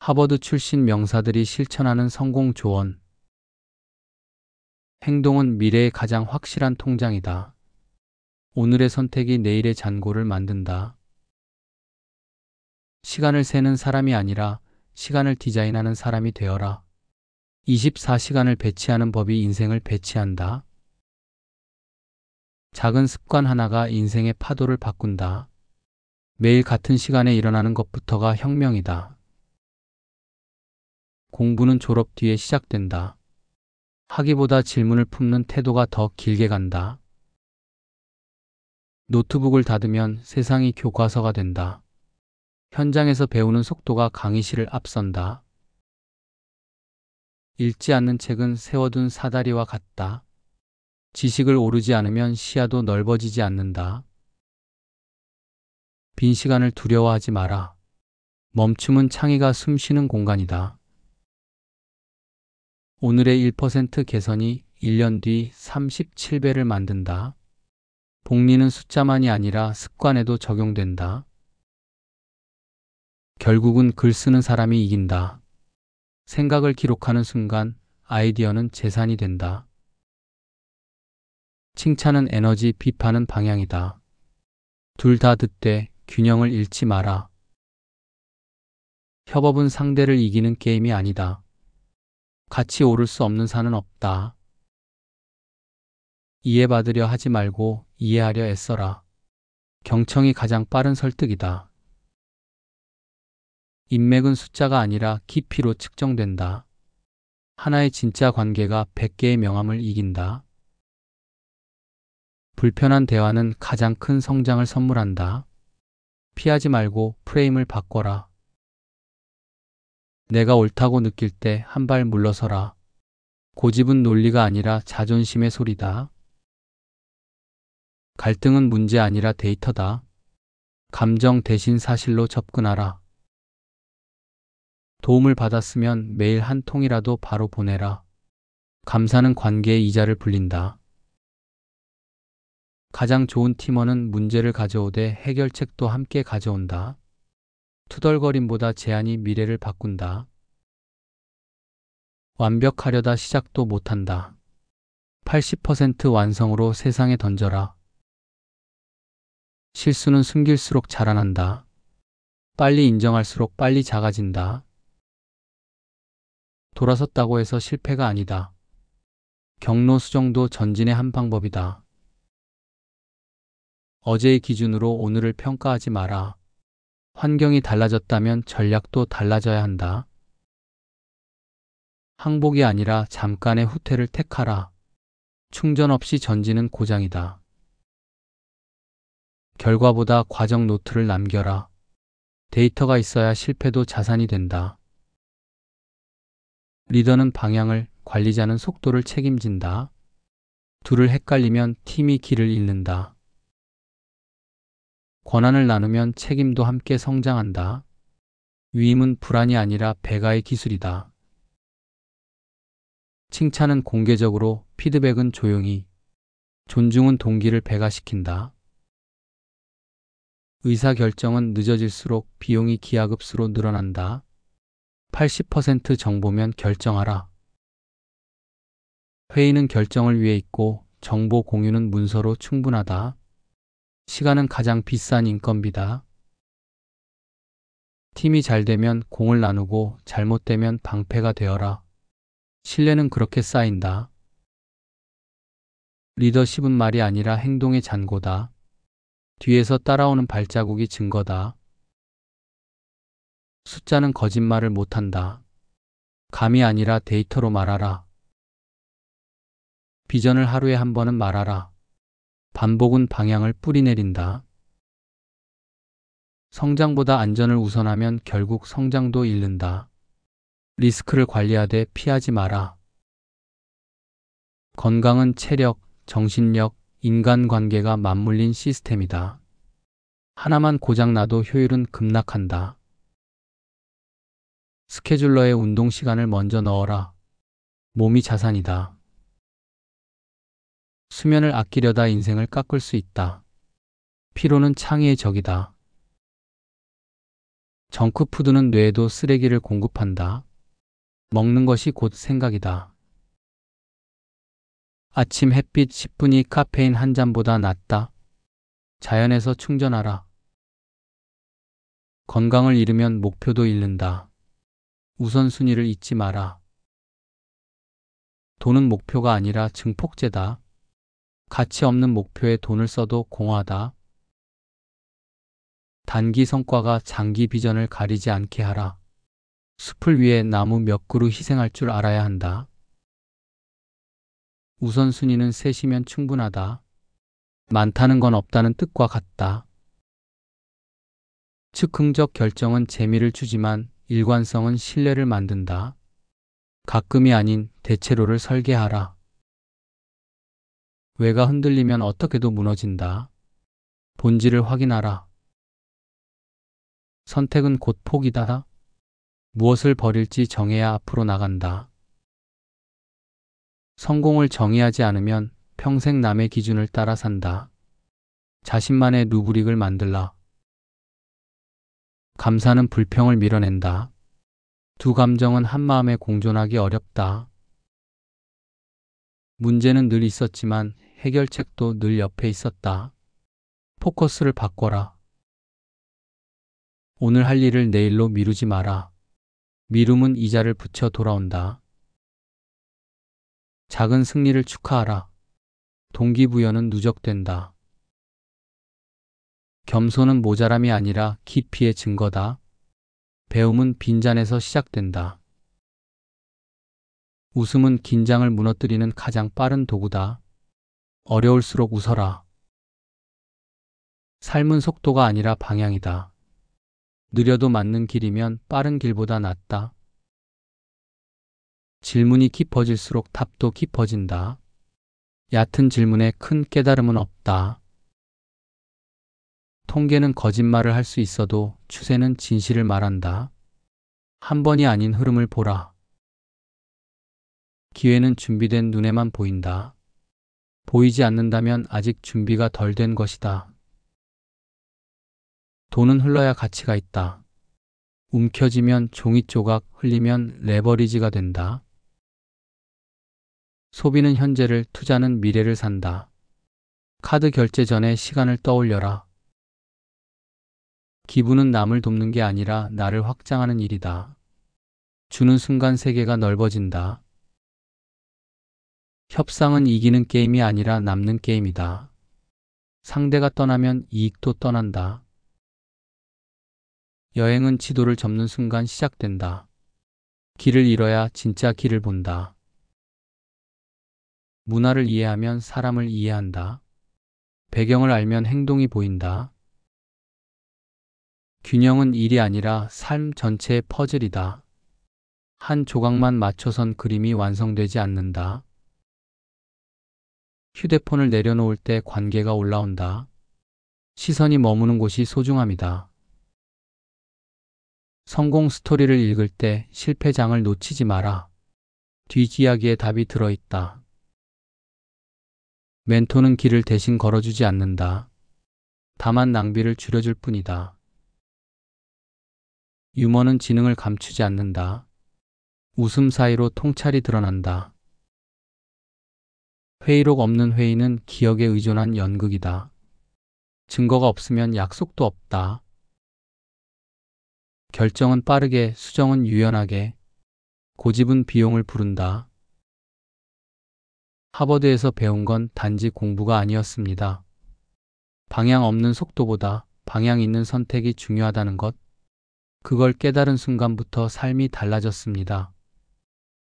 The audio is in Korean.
하버드 출신 명사들이 실천하는 성공 조언. 행동은 미래의 가장 확실한 통장이다. 오늘의 선택이 내일의 잔고를 만든다. 시간을 세는 사람이 아니라 시간을 디자인하는 사람이 되어라. 24시간을 배치하는 법이 인생을 배치한다. 작은 습관 하나가 인생의 파도를 바꾼다. 매일 같은 시간에 일어나는 것부터가 혁명이다. 공부는 졸업 뒤에 시작된다. 학위보다 질문을 품는 태도가 더 길게 간다. 노트북을 닫으면 세상이 교과서가 된다. 현장에서 배우는 속도가 강의실을 앞선다. 읽지 않는 책은 세워둔 사다리와 같다. 지식을 오르지 않으면 시야도 넓어지지 않는다. 빈 시간을 두려워하지 마라. 멈춤은 창의가 숨쉬는 공간이다. 오늘의 1% 개선이 1년 뒤 37배를 만든다. 복리는 숫자만이 아니라 습관에도 적용된다. 결국은 글 쓰는 사람이 이긴다. 생각을 기록하는 순간 아이디어는 재산이 된다. 칭찬은 에너지, 비판은 방향이다. 둘 다 듣되 균형을 잃지 마라. 협업은 상대를 이기는 게임이 아니다. 같이 오를 수 없는 산은 없다. 이해받으려 하지 말고 이해하려 애써라. 경청이 가장 빠른 설득이다. 인맥은 숫자가 아니라 깊이로 측정된다. 하나의 진짜 관계가 100개의 명함을 이긴다. 불편한 대화는 가장 큰 성장을 선물한다. 피하지 말고 프레임을 바꿔라. 내가 옳다고 느낄 때 한 발 물러서라. 고집은 논리가 아니라 자존심의 소리다. 갈등은 문제 아니라 데이터다. 감정 대신 사실로 접근하라. 도움을 받았으면 매일 한 통이라도 바로 보내라. 감사는 관계의 이자를 불린다. 가장 좋은 팀원은 문제를 가져오되 해결책도 함께 가져온다. 투덜거림보다 제안이 미래를 바꾼다. 완벽하려다 시작도 못한다. 80% 완성으로 세상에 던져라. 실수는 숨길수록 자라난다. 빨리 인정할수록 빨리 작아진다. 돌아섰다고 해서 실패가 아니다. 경로 수정도 전진의 한 방법이다. 어제의 기준으로 오늘을 평가하지 마라. 환경이 달라졌다면 전략도 달라져야 한다. 항복이 아니라 잠깐의 후퇴를 택하라. 충전 없이 전진은 고장이다. 결과보다 과정 노트를 남겨라. 데이터가 있어야 실패도 자산이 된다. 리더는 방향을, 관리자는 속도를 책임진다. 둘을 헷갈리면 팀이 길을 잃는다. 권한을 나누면 책임도 함께 성장한다. 위임은 불안이 아니라 배가의 기술이다. 칭찬은 공개적으로, 피드백은 조용히. 존중은 동기를 배가시킨다. 의사결정은 늦어질수록 비용이 기하급수로 늘어난다. 80% 정보면 결정하라. 회의는 결정을 위해 있고 정보 공유는 문서로 충분하다. 시간은 가장 비싼 인건비다. 팀이 잘 되면 공을 나누고 잘못되면 방패가 되어라. 신뢰는 그렇게 쌓인다. 리더십은 말이 아니라 행동의 잔고다. 뒤에서 따라오는 발자국이 증거다. 숫자는 거짓말을 못한다. 감이 아니라 데이터로 말하라. 비전을 하루에 한 번은 말하라. 반복은 방향을 뿌리내린다. 성장보다 안전을 우선하면 결국 성장도 잃는다. 리스크를 관리하되 피하지 마라. 건강은 체력, 정신력, 인간관계가 맞물린 시스템이다. 하나만 고장나도 효율은 급락한다. 스케줄러에 운동 시간을 먼저 넣어라. 몸이 자산이다. 수면을 아끼려다 인생을 깎을 수 있다. 피로는 창의의 적이다. 정크푸드는 뇌에도 쓰레기를 공급한다. 먹는 것이 곧 생각이다. 아침 햇빛 10분이 카페인 한 잔보다 낫다. 자연에서 충전하라. 건강을 잃으면 목표도 잃는다. 우선순위를 잊지 마라. 돈은 목표가 아니라 증폭제다. 가치 없는 목표에 돈을 써도 공허하다. 단기 성과가 장기 비전을 가리지 않게 하라. 숲을 위해 나무 몇 그루 희생할 줄 알아야 한다. 우선순위는 셋이면 충분하다. 많다는 건 없다는 뜻과 같다. 즉흥적 결정은 재미를 주지만 일관성은 신뢰를 만든다. 가끔이 아닌 대체로를 설계하라. 외가 흔들리면 어떻게도 무너진다. 본질을 확인하라. 선택은 곧 포기다. 무엇을 버릴지 정해야 앞으로 나간다. 성공을 정의하지 않으면 평생 남의 기준을 따라 산다. 자신만의 루브릭을 만들라. 감사는 불평을 밀어낸다. 두 감정은 한마음에 공존하기 어렵다. 문제는 늘 있었지만 해결책도 늘 옆에 있었다. 포커스를 바꿔라. 오늘 할 일을 내일로 미루지 마라. 미룸은 이자를 붙여 돌아온다. 작은 승리를 축하하라. 동기부여는 누적된다. 겸손은 모자람이 아니라 깊이의 증거다. 배움은 빈잔에서 시작된다. 웃음은 긴장을 무너뜨리는 가장 빠른 도구다. 어려울수록 웃어라. 삶은 속도가 아니라 방향이다. 느려도 맞는 길이면 빠른 길보다 낫다. 질문이 깊어질수록 답도 깊어진다. 얕은 질문에 큰 깨달음은 없다. 통계는 거짓말을 할 수 있어도 추세는 진실을 말한다. 한 번이 아닌 흐름을 보라. 기회는 준비된 눈에만 보인다. 보이지 않는다면 아직 준비가 덜 된 것이다. 돈은 흘러야 가치가 있다. 움켜쥐면 종이 조각, 흘리면 레버리지가 된다. 소비는 현재를, 투자는 미래를 산다. 카드 결제 전에 시간을 떠올려라. 기부는 남을 돕는 게 아니라 나를 확장하는 일이다. 주는 순간 세계가 넓어진다. 협상은 이기는 게임이 아니라 남는 게임이다. 상대가 떠나면 이익도 떠난다. 여행은 지도를 접는 순간 시작된다. 길을 잃어야 진짜 길을 본다. 문화를 이해하면 사람을 이해한다. 배경을 알면 행동이 보인다. 균형은 일이 아니라 삶 전체의 퍼즐이다. 한 조각만 맞춰선 그림이 완성되지 않는다. 휴대폰을 내려놓을 때 관계가 올라온다. 시선이 머무는 곳이 소중함이다. 성공 스토리를 읽을 때 실패장을 놓치지 마라. 뒷이야기에 답이 들어있다. 멘토는 길을 대신 걸어주지 않는다. 다만 낭비를 줄여줄 뿐이다. 유머는 지능을 감추지 않는다. 웃음 사이로 통찰이 드러난다. 회의록 없는 회의는 기억에 의존한 연극이다. 증거가 없으면 약속도 없다. 결정은 빠르게, 수정은 유연하게, 고집은 비용을 부른다. 하버드에서 배운 건 단지 공부가 아니었습니다. 방향 없는 속도보다 방향 있는 선택이 중요하다는 것, 그걸 깨달은 순간부터 삶이 달라졌습니다.